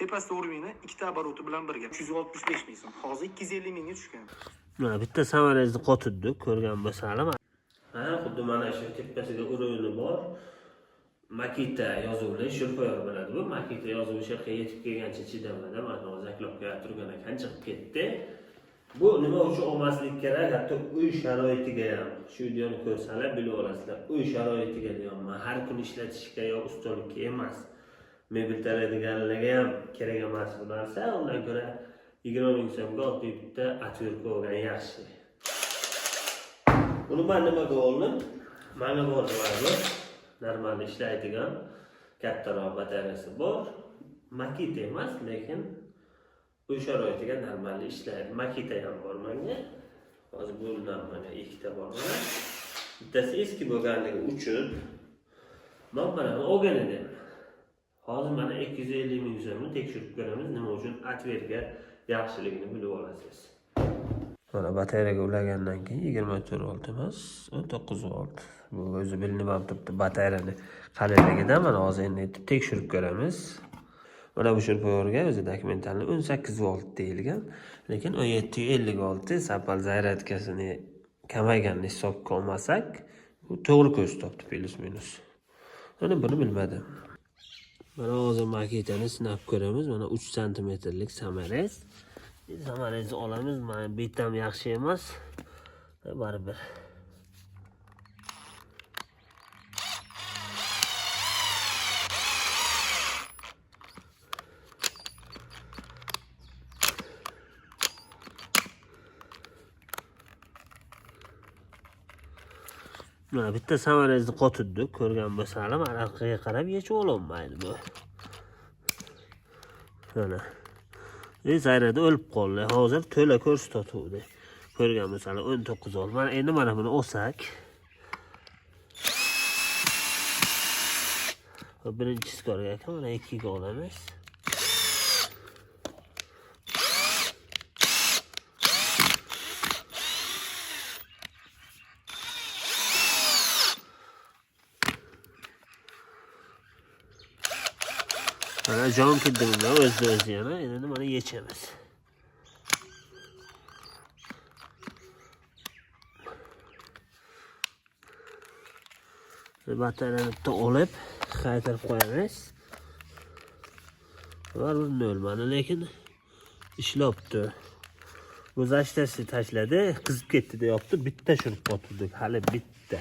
Tepasida urmini ikkita oboroti bilan birga 365 ming so'm. Hozir 250 mingga tushgan. Mana bitta samolyotni qotirdi, ko'rgan bo'lsanglar. Ha, xuddi mana shu tepasiga urug'ini bor. Makita yozuvli shurpoyor bo'ladi bu. Makita yozuvi o'sha yerga yetib kelgancha chidamadi. Mana hozir zaklab qo'yib turgan ekan, chiqib ketdi. Bu nima uchun olmaslik kerak? Hatto uy sharoitiga ham shu videoni ko'rsalar bilib olasizlar. Uy sharoitiga deyapman. Har kun ishlatishga yo ustunlikka emas. Mebel taraydiganlarga ham kerak emas bu narsa. Undan ko'ra 20 ming so'mga oddiy bitta atverka olgan yaxshi. Buni men nimaga oldim? Mana bor bu. Normal ishlaydigan kattaroq batareyasi bor. Makita emas, lekin uy sharoitiga normal ishlaydi. Makita ham bor menga. Hozir bundan mana ikkita bor mana. Bittasi eski bo'lganligi uchun men mana olgan edim. Hozir mana 250 ming so'mni tekshirib ko'ramiz, nima uchun atverka yaxshiligini bilib olasiz. Mana batareyaga ulagandan keyin 24 volt emas, 19 volt. Bu o'zi bilinib ham turibdi batareyani qalinligidan. Mana hozir endi tekshirib ko'ramiz. Mana bu shurpoyorga o'zi dokumentalni 18 volt deyilgan, lekin 1750 volt sapal zaryadkasini kamayganini hisobga olmasak, bu to'g'ri ko'rsatdi plus minus. Mana buni bilmadim. Mana hozir maketani sinab ko'ramiz. Mana 3 santimetrlik samarez. Samarezni olamiz. Mana bitam yaxshi emas. Baribir. Mana bitta samarezni qotirdi, ko'rgan bo'lsanglar, mana orqaga qarab yechib ololmaydi bu. Mana. Zaryadi o'lib qoldi. Hozir to'la ko'rsatuvdi. Ko'rgan bo'lsanglar 19 volt. Mana endi mana buni olsak. Birinchi skorga ekan, mana 2 ga olamiz. Mana jon kiddimda o'z yana, endi mana yechamiz. Batareyani olib, qaytarib qo'yamiz. Baribir nol mana, lekin ishlabdi. Bu zashtasi tashladi, qizib ketdi deyapti. Bitta shurib qotirdik, hali bitta.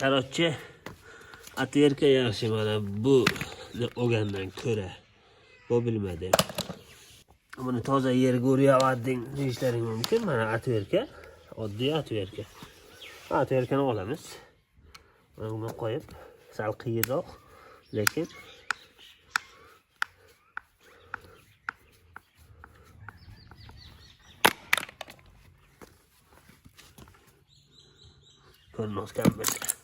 Qaroqchi atverka yaxshi mana bu olgandan ko'ra. Bu bilmadim. Buni toza yerga o'rayaverding deyishlaring mumkin. Mana atverka, oddiy atverka. Atverkani olamiz. Mana buni qo'yib, sal qiyinroq, lekin ko'rinmaskan bo'lsa.